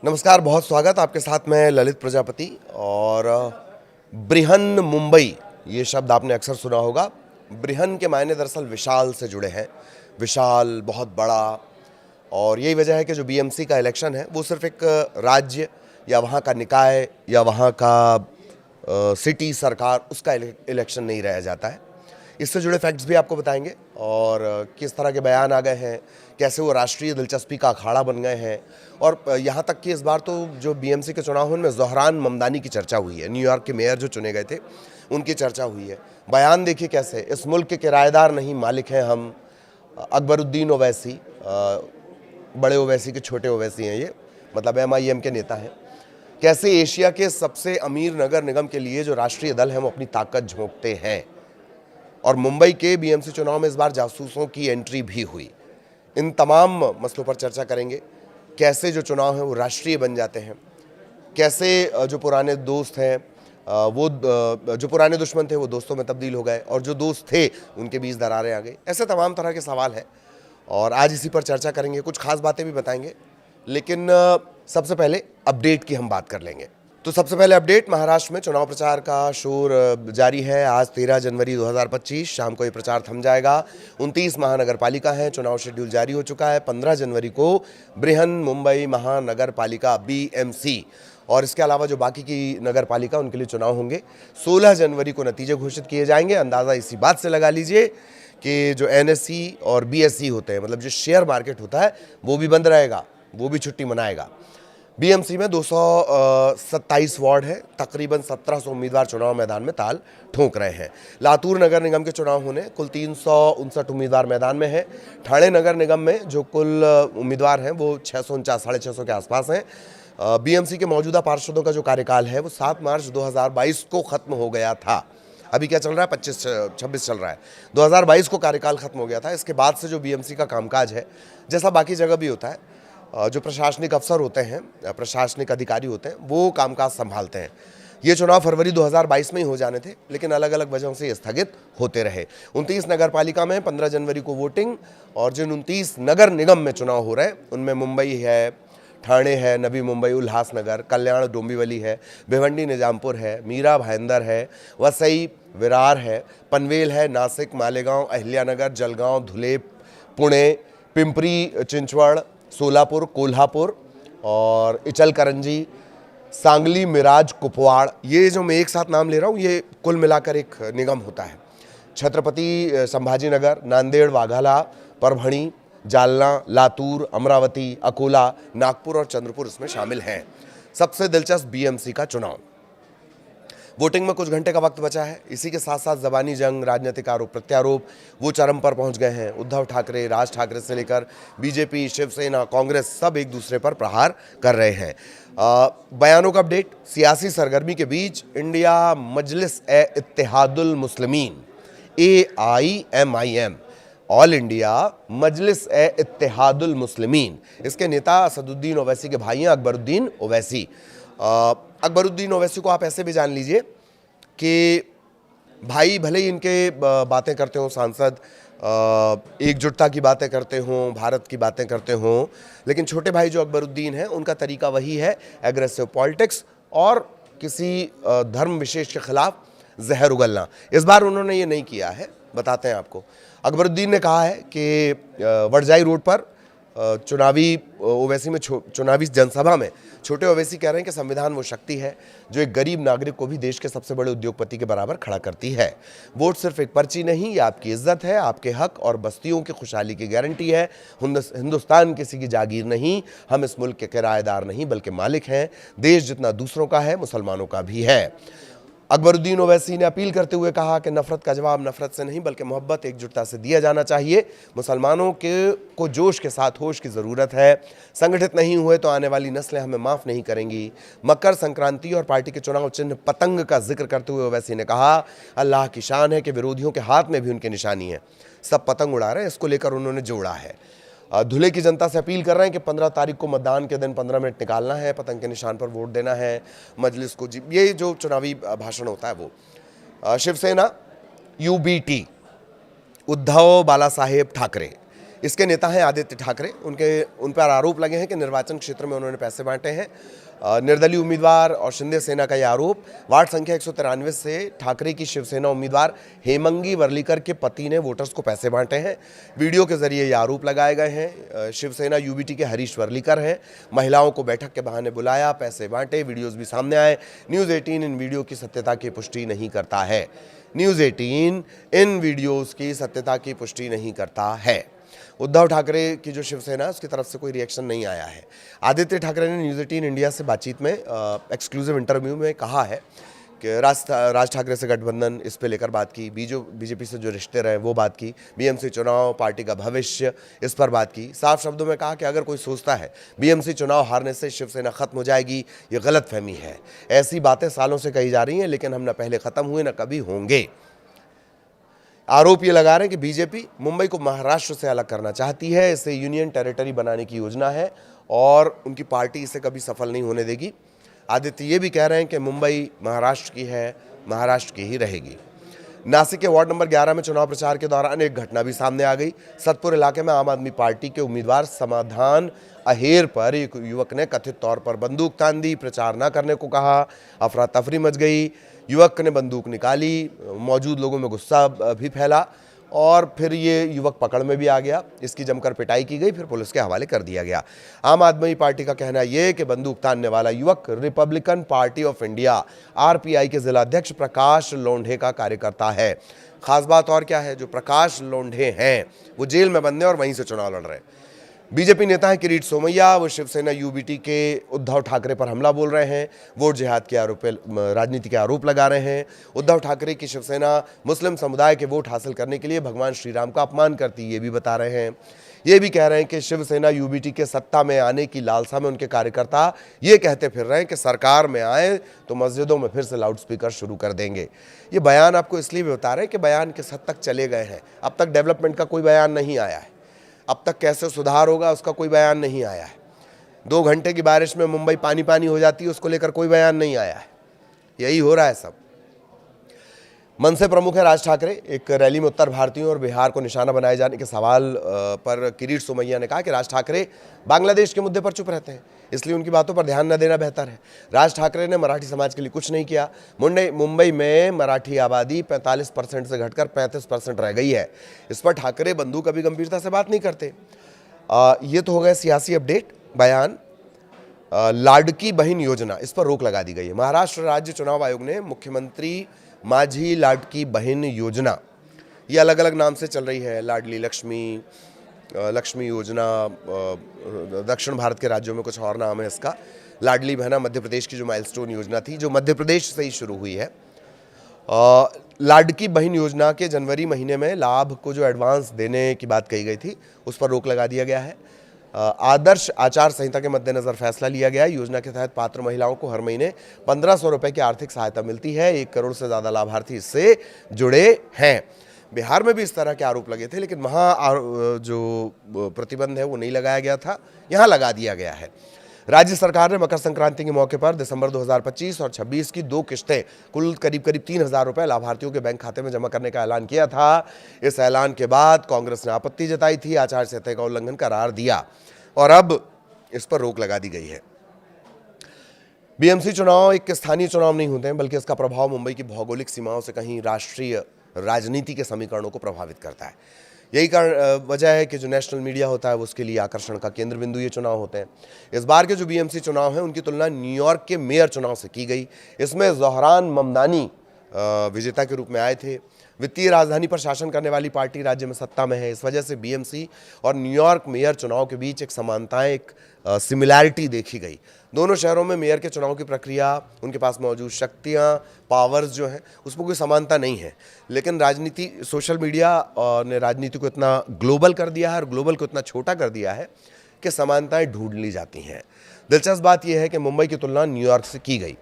नमस्कार, बहुत स्वागत आपके साथ मैं ललित प्रजापति। और बृहन मुंबई ये शब्द आपने अक्सर सुना होगा। बृहन के मायने दरअसल विशाल से जुड़े हैं, विशाल, बहुत बड़ा। और यही वजह है कि जो बीएमसी का इलेक्शन है वो सिर्फ एक राज्य या वहाँ का निकाय या वहाँ का सिटी सरकार उसका इलेक्शन नहीं रह जाता है। इससे जुड़े फैक्ट्स भी आपको बताएंगे और किस तरह के बयान आ गए हैं, कैसे वो राष्ट्रीय दिलचस्पी का अखाड़ा बन गए हैं। और यहाँ तक कि इस बार तो जो बीएमसी के चुनाव में ज़ोहरान ममदानी की चर्चा हुई है, न्यूयॉर्क के मेयर जो चुने गए थे उनकी चर्चा हुई है। बयान देखिए कैसे, इस मुल्क के किराएदार नहीं मालिक हैं हम। अकबरुद्दीन ओवैसी, बड़े ओवैसी के छोटे ओवैसी हैं ये, मतलब MIM के नेता हैं। कैसे एशिया के सबसे अमीर नगर निगम के लिए जो राष्ट्रीय दल हैं वो अपनी ताकत झोंकते हैं। और मुंबई के बीएमसी चुनाव में इस बार जासूसों की एंट्री भी हुई। इन तमाम मसलों पर चर्चा करेंगे। कैसे जो चुनाव हैं वो राष्ट्रीय बन जाते हैं, कैसे जो पुराने दोस्त हैं वो जो पुराने दुश्मन थे वो दोस्तों में तब्दील हो गए, और जो दोस्त थे उनके बीच दरारें आ गई। ऐसे तमाम तरह के सवाल हैं और आज इसी पर चर्चा करेंगे। कुछ खास बातें भी बताएंगे, लेकिन सबसे पहले अपडेट की हम बात कर लेंगे। तो सबसे पहले अपडेट, महाराष्ट्र में चुनाव प्रचार का शोर जारी है। आज 13 जनवरी 2025 शाम को ये प्रचार थम जाएगा। 29 महानगर पालिका हैं, चुनाव शेड्यूल जारी हो चुका है। 15 जनवरी को बृहन मुंबई महानगर पालिका BMC और इसके अलावा जो बाकी की नगर पालिका उनके लिए चुनाव होंगे। 16 जनवरी को नतीजे घोषित किए जाएंगे। अंदाज़ा इसी बात से लगा लीजिए कि जो NSE और BSE होते हैं, मतलब जो शेयर मार्केट होता है, वो भी बंद रहेगा, वो भी छुट्टी मनाएगा। BMC में 227 वार्ड है, तकरीबन 1700 उम्मीदवार चुनाव मैदान में ताल ठोंक रहे हैं। लातूर नगर निगम के चुनाव होने कुल 359 उम्मीदवार मैदान में है। ठाणे नगर निगम में जो कुल उम्मीदवार हैं वो 649 650 के आसपास हैं। BMC के मौजूदा पार्षदों का जो कार्यकाल है वो 7 मार्च 2022 को ख़त्म हो गया था। अभी क्या चल रहा है, 25-26 चल रहा है। 2022 को कार्यकाल खत्म हो गया था। इसके बाद से जो BMC का कामकाज है, जैसा बाकी जगह भी होता है, जो प्रशासनिक अफसर होते हैं, प्रशासनिक अधिकारी होते हैं, वो कामकाज संभालते हैं। ये चुनाव फरवरी 2022 में ही हो जाने थे, लेकिन अलग अलग वजहों से स्थगित होते रहे। 29 नगर पालिका में 15 जनवरी को वोटिंग, और जिन 29 नगर निगम में चुनाव हो रहे हैं उनमें मुंबई है, ठाणे है, नवी मुंबई, उल्हासनगर, कल्याण डोंबिवली है, भिवंडी निजामपुर है, मीरा भाईंदर है, वसई विरार है, पनवेल है, नासिक, मालेगांव, अहिल्यानगर, जलगांव, धुले, पुणे, पिंपरी चिंचवड़, सोलापुर, कोल्हापुर और इचलकरंजी, सांगली, मिराज, कुपवाड़। ये जो मैं एक साथ नाम ले रहा हूँ ये कुल मिलाकर एक निगम होता है। छत्रपति संभाजीनगर, नांदेड़, वाघाला, परभणी, जालना, लातूर, अमरावती, अकोला, नागपुर और चंद्रपुर इसमें शामिल हैं। सबसे दिलचस्प BMC का चुनाव। वोटिंग में कुछ घंटे का वक्त बचा है। इसी के साथ साथ ज़बानी जंग, राजनीतिक आरोप प्रत्यारोप वो चरम पर पहुंच गए हैं। उद्धव ठाकरे, राज ठाकरे से लेकर BJP, शिवसेना, कांग्रेस सब एक दूसरे पर प्रहार कर रहे हैं। बयानों का अपडेट, सियासी सरगर्मी के बीच इंडिया मजलिस-ए-इत्तेहादुल मुस्लिमीन AIMIM, ऑल इंडिया मजलिस-ए-इत्तेहादुल मुस्लिमीन, इसके नेता असदुद्दीन ओवैसी के भाई हैं अकबरुद्दीन ओवैसी। अकबरुद्दीन ओवैसी को आप ऐसे भी जान लीजिए कि भाई भले ही इनके बातें करते हों सांसद, एकजुटता की बातें करते हों, भारत की बातें करते हों, लेकिन छोटे भाई जो अकबरुद्दीन हैं उनका तरीका वही है, एग्रेसिव पॉलिटिक्स और किसी धर्म विशेष के खिलाफ जहर उगलना। इस बार उन्होंने ये नहीं किया है, बताते हैं आपको। अकबरुद्दीन ने कहा है कि वडजाई रोड पर चुनावी ओवैसी में चुनावी जनसभा में छोटे ओवैसी कह रहे हैं कि संविधान वो शक्ति है जो एक गरीब नागरिक को भी देश के सबसे बड़े उद्योगपति के बराबर खड़ा करती है। वोट सिर्फ एक पर्ची नहीं, ये आपकी इज्जत है, आपके हक और बस्तियों की खुशहाली की गारंटी है। हिंदुस्तान किसी की जागीर नहीं, हम इस मुल्क के किराएदार नहीं बल्कि मालिक हैं। देश जितना दूसरों का है मुसलमानों का भी है। अकबरुद्दीन ओवैसी ने अपील करते हुए कहा कि नफरत का जवाब नफरत से नहीं बल्कि मोहब्बत, एकजुटता से दिया जाना चाहिए। मुसलमानों को जोश के साथ होश की ज़रूरत है। संगठित नहीं हुए तो आने वाली नस्लें हमें माफ़ नहीं करेंगी। मकर संक्रांति और पार्टी के चुनाव चिन्ह पतंग का जिक्र करते हुए ओवैसी ने कहा, अल्लाह की शान है कि विरोधियों के हाथ में भी उनकी निशानी है, सब पतंग उड़ा रहे हैं। इसको लेकर उन्होंने जोड़ा है। धुले की जनता से अपील कर रहे हैं कि 15 तारीख को मतदान के दिन 15 मिनट निकालना है, पतंग के निशान पर वोट देना है, मजलिस को ये जो चुनावी भाषण होता है वो। शिवसेना UBT, उद्धव बाला साहेब ठाकरे, इसके नेता हैं आदित्य ठाकरे। उन पर आरोप लगे हैं कि निर्वाचन क्षेत्र में उन्होंने पैसे बांटे हैं। निर्दलीय उम्मीदवार और शिंदे सेना का यह आरोप। वार्ड संख्या 193 से ठाकरे की शिवसेना उम्मीदवार हेमंगी वर्लीकर के पति ने वोटर्स को पैसे बांटे हैं। वीडियो के जरिए ये आरोप लगाए गए हैं। शिवसेना यूबीटी के हरीश वर्लीकर हैं। महिलाओं को बैठक के बहाने बुलाया, पैसे बांटे, वीडियोज भी सामने आए। न्यूज़ 18 इन वीडियो की सत्यता की पुष्टि नहीं करता है। न्यूज़ 18 इन वीडियोज़ की सत्यता की पुष्टि नहीं करता है। उद्धव ठाकरे की जो शिवसेना है उसकी तरफ से कोई रिएक्शन नहीं आया है। आदित्य ठाकरे ने न्यूज़ 18 इंडिया से बातचीत में एक्सक्लूसिव इंटरव्यू में कहा है कि राज ठाकरे से गठबंधन इस पे लेकर बात की, बीजेपी से जो रिश्ते रहे वो बात की, बीएमसी चुनाव, पार्टी का भविष्य, इस पर बात की। साफ शब्दों में कहा कि अगर कोई सोचता है बीएमसी चुनाव हारने से शिवसेना खत्म हो जाएगी, ये गलतफहमी है। ऐसी बातें सालों से कही जा रही हैं, लेकिन हम न पहले खत्म हुए न कभी होंगे। आरोप ये लगा रहे हैं कि बीजेपी मुंबई को महाराष्ट्र से अलग करना चाहती है, इसे यूनियन टेरिटरी बनाने की योजना है और उनकी पार्टी इसे कभी सफल नहीं होने देगी। आदित्य ये भी कह रहे हैं कि मुंबई महाराष्ट्र की है, महाराष्ट्र की ही रहेगी। नासिक के वार्ड नंबर 11 में चुनाव प्रचार के दौरान एक घटना भी सामने आ गई। सतपुर इलाके में आम आदमी पार्टी के उम्मीदवार समाधान अहेर पर एक युवक ने कथित तौर पर बंदूक तान दी, प्रचार न करने को कहा। अफरा तफरी मच गई। युवक ने बंदूक निकाली, मौजूद लोगों में गुस्सा भी फैला और फिर ये युवक पकड़ में भी आ गया। इसकी जमकर पिटाई की गई, फिर पुलिस के हवाले कर दिया गया। आम आदमी पार्टी का कहना यह कि बंदूक तानने वाला युवक Republican party of India RPI के जिलाध्यक्ष प्रकाश लोंढे का कार्यकर्ता है। खास बात और क्या है, जो प्रकाश लोंढे हैं वो जेल में बंद हैं और वहीं से चुनाव लड़ रहे हैं। बीजेपी नेता है किरीट सोमैया, वो शिवसेना यूबीटी के उद्धव ठाकरे पर हमला बोल रहे हैं, वोट जिहाद के आरोप, राजनीति के आरोप लगा रहे हैं। उद्धव ठाकरे की शिवसेना मुस्लिम समुदाय के वोट हासिल करने के लिए भगवान श्री राम का अपमान करती, ये भी बता रहे हैं। ये भी कह रहे हैं कि शिवसेना यूबीटी के सत्ता में आने की लालसा में उनके कार्यकर्ता ये कहते फिर रहे हैं कि सरकार में आए तो मस्जिदों में फिर से लाउडस्पीकर शुरू कर देंगे। ये बयान आपको इसलिए भी बता रहे हैं कि बयान किस हद तक चले गए हैं। अब तक डेवलपमेंट का कोई बयान नहीं आया है, अब तक कैसे सुधार होगा उसका कोई बयान नहीं आया है। 2 घंटे की बारिश में मुंबई पानी पानी हो जाती है, उसको लेकर कोई बयान नहीं आया है। यही हो रहा है सब। मनसे प्रमुख है राज ठाकरे। एक रैली में उत्तर भारतीयों और बिहार को निशाना बनाए जाने के सवाल पर किरीट सोमैया ने कहा कि राज ठाकरे बांग्लादेश के मुद्दे पर चुप रहते हैं, इसलिए उनकी बातों पर ध्यान न देना बेहतर है। राज ठाकरे ने मराठी समाज के लिए कुछ नहीं किया। मुंबई में मराठी आबादी 45% से घटकर 35% रह गई है। इस पर ठाकरे बंधु कभी गंभीरता से बात नहीं करते। ये तो हो गया सियासी अपडेट। बयान लाडकी बहन योजना, इस पर रोक लगा दी गई है। महाराष्ट्र राज्य चुनाव आयोग ने मुख्यमंत्री माझी लाडकी बहन योजना, ये अलग अलग नाम से चल रही है, लाडली लक्ष्मी योजना, दक्षिण भारत के राज्यों में कुछ और नाम है इसका। लाडली बहना मध्य प्रदेश की जो माइलस्टोन योजना थी, जो मध्य प्रदेश से ही शुरू हुई है। लाडकी बहन योजना के जनवरी महीने में लाभ को जो एडवांस देने की बात कही गई थी, उस पर रोक लगा दिया गया है। आदर्श आचार संहिता के मद्देनजर फैसला लिया गया है। योजना के तहत पात्र महिलाओं को हर महीने 1500 रुपए की आर्थिक सहायता मिलती है। 1 करोड़ से ज़्यादा लाभार्थी इससे जुड़े हैं। बिहार में भी इस तरह के आरोप लगे थे, लेकिन वहाँ जो प्रतिबंध है वो नहीं लगाया गया था, यहाँ लगा दिया गया है। राज्य सरकार ने मकर संक्रांति के मौके पर दिसंबर 2025 और 26 की 2 किश्तें कुल करीब 3000 रुपए लाभार्थियों के बैंक खाते में जमा करने का ऐलान किया था। इस ऐलान के बाद कांग्रेस ने आपत्ति जताई थी, आचार संहिता का उल्लंघन करार दिया और अब इस पर रोक लगा दी गई है। बीएमसी चुनाव एक स्थानीय चुनाव नहीं होते हैं, बल्कि इसका प्रभाव मुंबई की भौगोलिक सीमाओं से कहीं राष्ट्रीय राजनीति के समीकरणों को प्रभावित करता है। यही कारण वजह है कि जो नेशनल मीडिया होता है वो उसके लिए आकर्षण का केंद्र बिंदु ये चुनाव होते हैं। इस बार के जो बीएमसी चुनाव हैं उनकी तुलना न्यूयॉर्क के मेयर चुनाव से की गई। इसमें ज़ोहरान ममदानी विजेता के रूप में आए थे। वित्तीय राजधानी पर शासन करने वाली पार्टी राज्य में सत्ता में है। इस वजह से बीएमसी और न्यूयॉर्क मेयर चुनाव के बीच एक समानताएं, एक सिमिलैरिटी देखी गई। दोनों शहरों में मेयर के चुनाव की प्रक्रिया, उनके पास मौजूद शक्तियां, पावर्स जो हैं, उसमें कोई समानता नहीं है। लेकिन राजनीति, सोशल मीडिया ने राजनीति को इतना ग्लोबल कर दिया है और ग्लोबल को इतना छोटा कर दिया है कि समानताएं ढूंढ ली जाती हैं। दिलचस्प बात यह है कि मुंबई की तुलना न्यूयॉर्क से की गई।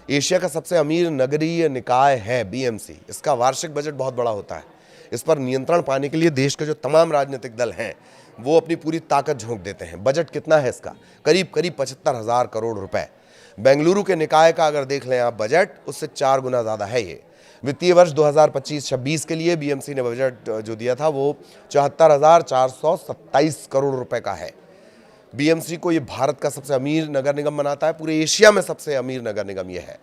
एशिया का सबसे अमीर नगरीय निकाय है बीएमसी। इसका वार्षिक बजट बहुत बड़ा होता है। इस पर नियंत्रण पाने के लिए देश के जो तमाम राजनीतिक दल हैं वो अपनी पूरी ताकत झोंक देते हैं। बजट कितना है इसका? करीब 75,000 करोड़ रुपए। बेंगलुरु के निकाय का अगर देख लें आप बजट, उससे 4 गुना ज़्यादा है ये। वित्तीय वर्ष 2025-26 के लिए बीएमसी ने बजट जो दिया था वो 74,427 करोड़ रुपए का है। बीएमसी को ये भारत का सबसे अमीर नगर निगम बनाता है, पूरे एशिया में सबसे अमीर नगर निगम ये है।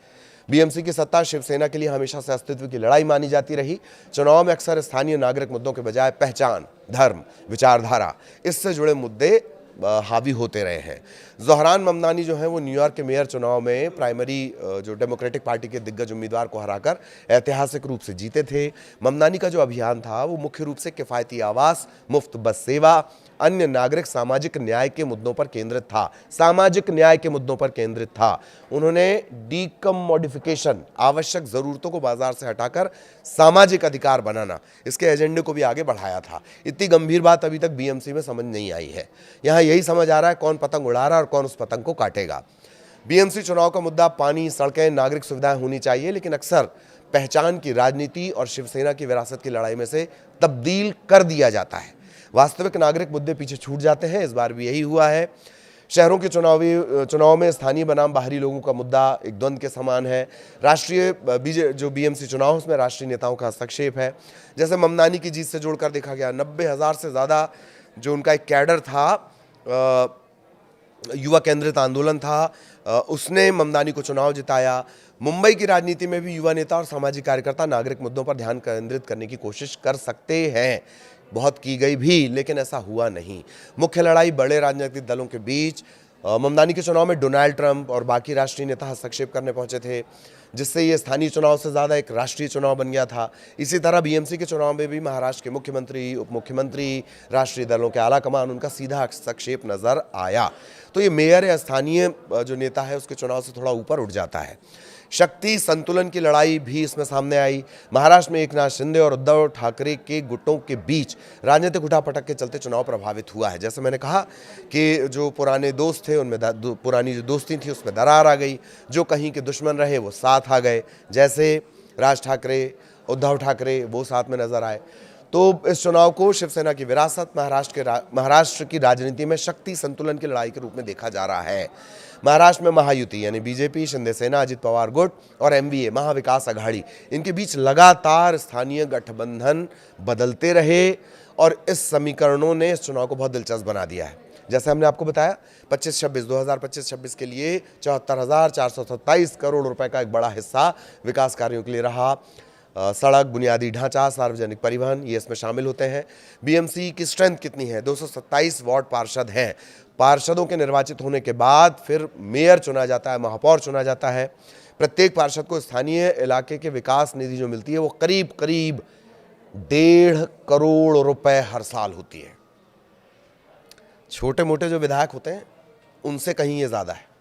बीएमसी की सत्ता शिवसेना के लिए हमेशा से अस्तित्व की लड़ाई मानी जाती रही। चुनाव में अक्सर स्थानीय नागरिक मुद्दों के बजाय पहचान, धर्म, विचारधारा, इससे जुड़े मुद्दे हावी होते रहे हैं। ज़ोहरान ममदानी जो हैं वो न्यूयॉर्क के मेयर चुनाव में प्राइमरी जो डेमोक्रेटिक पार्टी के दिग्गज उम्मीदवार को हराकर ऐतिहासिक रूप से जीते थे। ममदानी का जो अभियान था वो मुख्य रूप से किफ़ायती आवास, मुफ्त बस सेवा, अन्य नागरिक सामाजिक न्याय के मुद्दों पर केंद्रित था। सामाजिक न्याय के मुद्दों पर केंद्रित था। उन्होंने डीकमोडिफिकेशन, आवश्यक ज़रूरतों को बाजार से हटाकर सामाजिक अधिकार बनाना, इसके एजेंडे को भी आगे बढ़ाया था। इतनी गंभीर बात अभी तक बीएमसी में समझ नहीं आई है। यहाँ यही समझ आ रहा है कौन पतंग उड़ा रहा है और कौन उस पतंग को काटेगा। बीएमसी चुनाव का मुद्दा पानी, सड़कें, नागरिक सुविधाएं होनी चाहिए, लेकिन अक्सर पहचान की राजनीति और शिवसेना की विरासत की लड़ाई में से तब्दील कर दिया जाता है। वास्तविक नागरिक मुद्दे पीछे छूट जाते हैं। इस बार भी यही हुआ है। शहरों के चुनाव में स्थानीय बनाम बाहरी लोगों का मुद्दा एक द्वंद्व के समान है। राष्ट्रीय जो बीएमसी चुनाव है उसमें राष्ट्रीय नेताओं का हस्तक्षेप है। जैसे ममदानी की जीत से जोड़कर देखा गया, 90,000 से ज़्यादा जो उनका एक कैडर था, युवा केंद्रित आंदोलन था, उसने ममदानी को चुनाव जिताया। मुंबई की राजनीति में भी युवा नेता और सामाजिक कार्यकर्ता नागरिक मुद्दों पर ध्यान केंद्रित करने की कोशिश कर सकते हैं। बहुत की गई भी, लेकिन ऐसा हुआ नहीं। मुख्य लड़ाई बड़े राजनीतिक दलों के बीच। ममदानी के चुनाव में डोनाल्ड ट्रंप और बाकी राष्ट्रीय नेता हस्तक्षेप करने पहुंचे थे, जिससे ये स्थानीय चुनाव से ज़्यादा एक राष्ट्रीय चुनाव बन गया था। इसी तरह बीएमसी के चुनाव में भी महाराष्ट्र के मुख्यमंत्री, उप मुख्यमंत्री, राष्ट्रीय दलों के आला कमान, उनका सीधा हस्तक्षेप नजर आया। तो ये मेयर या स्थानीय जो नेता है उसके चुनाव से थोड़ा ऊपर उठ जाता है। शक्ति संतुलन की लड़ाई भी इसमें सामने आई। महाराष्ट्र में एकनाथ शिंदे और उद्धव ठाकरे के गुटों के बीच राजनीतिक उठापटक के चलते चुनाव प्रभावित हुआ है। जैसे मैंने कहा कि जो पुराने दोस्त थे उनमें पुरानी जो दोस्ती थी उसमें दरार आ गई। जो कहीं के दुश्मन रहे वो साथ आ गए, जैसे राज ठाकरे, उद्धव ठाकरे, वो साथ में नजर आए। तो इस चुनाव को शिवसेना की विरासत, महाराष्ट्र की राजनीति में शक्ति संतुलन की लड़ाई के रूप में देखा जा रहा है। महाराष्ट्र में महायुति यानी बीजेपी, शिंदे सेना, अजित पवार गुट और एमवीए, महाविकास अघाड़ी, इनके बीच लगातार स्थानीय गठबंधन बदलते रहे और इस समीकरणों ने इस चुनाव को बहुत दिलचस्प बना दिया है। जैसे हमने आपको बताया 2025-26 के लिए 74,427 करोड़ रुपए का एक बड़ा हिस्सा विकास कार्यों के लिए रहा। सड़क, बुनियादी ढांचा, सार्वजनिक परिवहन, ये इसमें शामिल होते हैं। बीएमसी की स्ट्रेंथ कितनी है? 227 वार्ड पार्षद हैं। पार्षदों के निर्वाचित होने के बाद फिर मेयर चुना जाता है, महापौर चुना जाता है। प्रत्येक पार्षद को स्थानीय इलाके के विकास निधि जो मिलती है वो करीब 1.5 करोड़ रुपए हर साल होती है। छोटे मोटे जो विधायक होते हैं उनसे कहीं ये ज़्यादा है।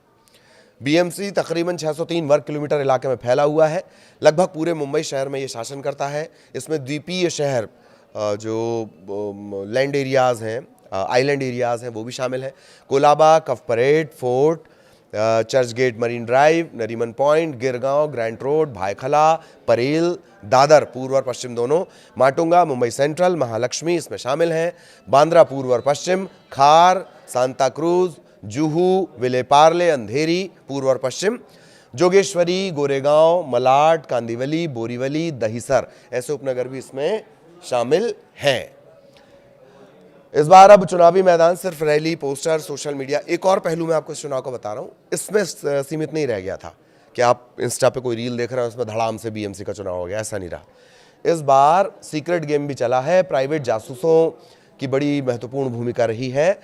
बीएमसी तकरीबन 603 वर्ग किलोमीटर इलाके में फैला हुआ है। लगभग पूरे मुंबई शहर में ये शासन करता है। इसमें द्वीपीय शहर जो लैंड एरियाज़ हैं, आइलैंड एरियाज़ हैं, वो भी शामिल हैं। Colaba, Cuff Parade, Fort, Churchgate, Marine Drive, Nariman Point, Girgaon, Grant Road, Byculla, Parel, Dadar पूर्व और पश्चिम दोनों, माटुंगा, मुंबई सेंट्रल, महालक्ष्मी इसमें शामिल हैं। बांद्रा पूर्व और पश्चिम, खार, सांता क्रूज, जुहू, विलेपार्ले, अंधेरी पूर्व और पश्चिम, जोगेश्वरी, गोरेगांव, मलाड, कांदिवली, बोरीवली, दहिसर, ऐसे उपनगर भी इसमें शामिल हैं। इस बार अब चुनावी मैदान सिर्फ रैली, पोस्टर, सोशल मीडिया, एक और पहलू मैं आपको इस चुनाव का बता रहा हूँ, इसमें सीमित नहीं रह गया था कि आप इंस्टा पे कोई रील देख रहे हैं उसमें धड़ाम से बीएमसी का चुनाव हो गया, ऐसा नहीं रहा। इस बार सीक्रेट गेम भी चला है। प्राइवेट जासूसों की बड़ी महत्वपूर्ण भूमिका रही है।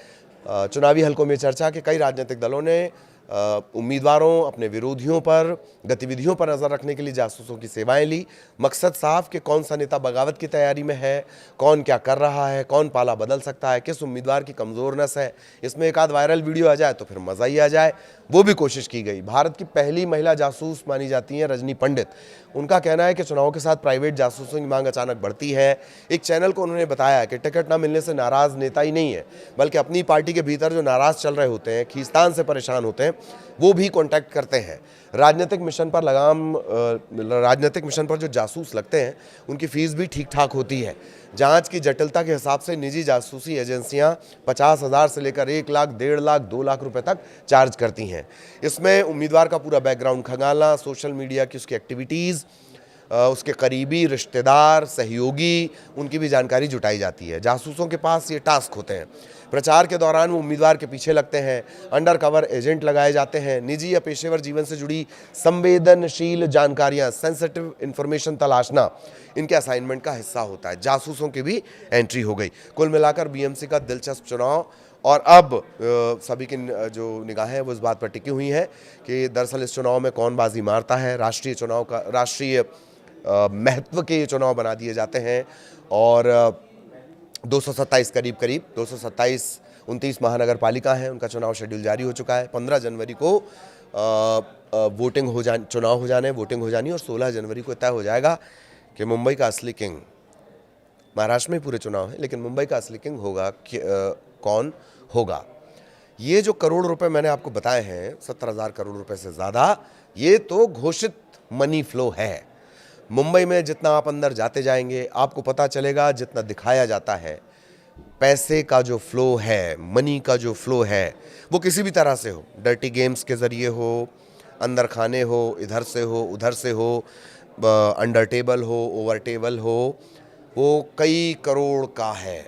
चुनावी हलकों में चर्चा कि कई राजनीतिक दलों ने उम्मीदवारों, अपने विरोधियों पर गतिविधियों पर नज़र रखने के लिए जासूसों की सेवाएं ली। मकसद साफ कि कौन सा नेता बगावत की तैयारी में है, कौन क्या कर रहा है, कौन पाला बदल सकता है, किस उम्मीदवार की कमज़ोर नस है। इसमें एक आध वायरल वीडियो आ जाए तो फिर मज़ा ही आ जाए, वो भी कोशिश की गई। भारत की पहली महिला जासूस मानी जाती हैं रजनी पंडित। उनका कहना है कि चुनाव के साथ प्राइवेट जासूसों की मांग अचानक बढ़ती है। एक चैनल को उन्होंने बताया कि टिकट ना मिलने से नाराज़ नेता ही नहीं है, बल्कि अपनी पार्टी के भीतर जो नाराज़ चल रहे होते हैं, खींचतान से परेशान होते हैं, वो भी कॉन्टैक्ट करते हैं। राजनीतिक मिशन पर जो जासूस लगते हैं उनकी फीस भी ठीक ठाक होती है। जांच की जटिलता के हिसाब से निजी जासूसी एजेंसियां 50,000 से लेकर 1 लाख, 1.5 लाख, 2 लाख रुपए तक चार्ज करती हैं। इसमें उम्मीदवार का पूरा बैकग्राउंड खंगालना, सोशल मीडिया की उसकी एक्टिविटीज़, उसके करीबी रिश्तेदार, सहयोगी, उनकी भी जानकारी जुटाई जाती है। जासूसों के पास ये टास्क होते हैं। प्रचार के दौरान वो उम्मीदवार के पीछे लगते हैं, अंडर कवर एजेंट लगाए जाते हैं, निजी या पेशेवर जीवन से जुड़ी संवेदनशील जानकारियां, सेंसिटिव इंफॉर्मेशन तलाशना इनके असाइनमेंट का हिस्सा होता है। जासूसों की भी एंट्री हो गई। कुल मिलाकर बीएमसी का दिलचस्प चुनाव, और अब सभी की जो निगाहें वो इस बात पर टिकी हुई हैं कि दरअसल इस चुनाव में कौन बाजी मारता है। राष्ट्रीय महत्व के ये चुनाव बना दिए जाते हैं और 227 करीब 29 महानगर पालिका हैं, उनका चुनाव शेड्यूल जारी हो चुका है। 15 जनवरी को चुनाव हो जाने, वोटिंग हो जानी और 16 जनवरी को तय हो जाएगा कि मुंबई का असली किंग, महाराष्ट्र में पूरे चुनाव है लेकिन मुंबई का असली किंग होगा कौन होगा। ये जो करोड़ रुपए मैंने आपको बताए हैं, 70,000 करोड़ रुपए से ज़्यादा, ये तो घोषित मनी फ्लो है। मुंबई में जितना आप अंदर जाते जाएंगे आपको पता चलेगा, जितना दिखाया जाता है, पैसे का जो फ्लो है, मनी का जो फ्लो है, वो किसी भी तरह से हो, डर्टी गेम्स के ज़रिए हो, अंदर खाने हो, इधर से हो, उधर से हो, अंडर टेबल हो, ओवर टेबल हो, वो कई करोड़ का है,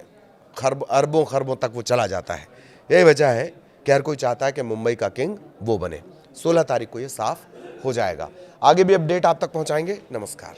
अरबों खरबों तक वो चला जाता है। यही वजह है कि हर कोई चाहता है कि मुंबई का किंग वो बने। 16 तारीख को ये साफ हो जाएगा। आगे भी अपडेट आप तक पहुंचाएंगे। नमस्कार।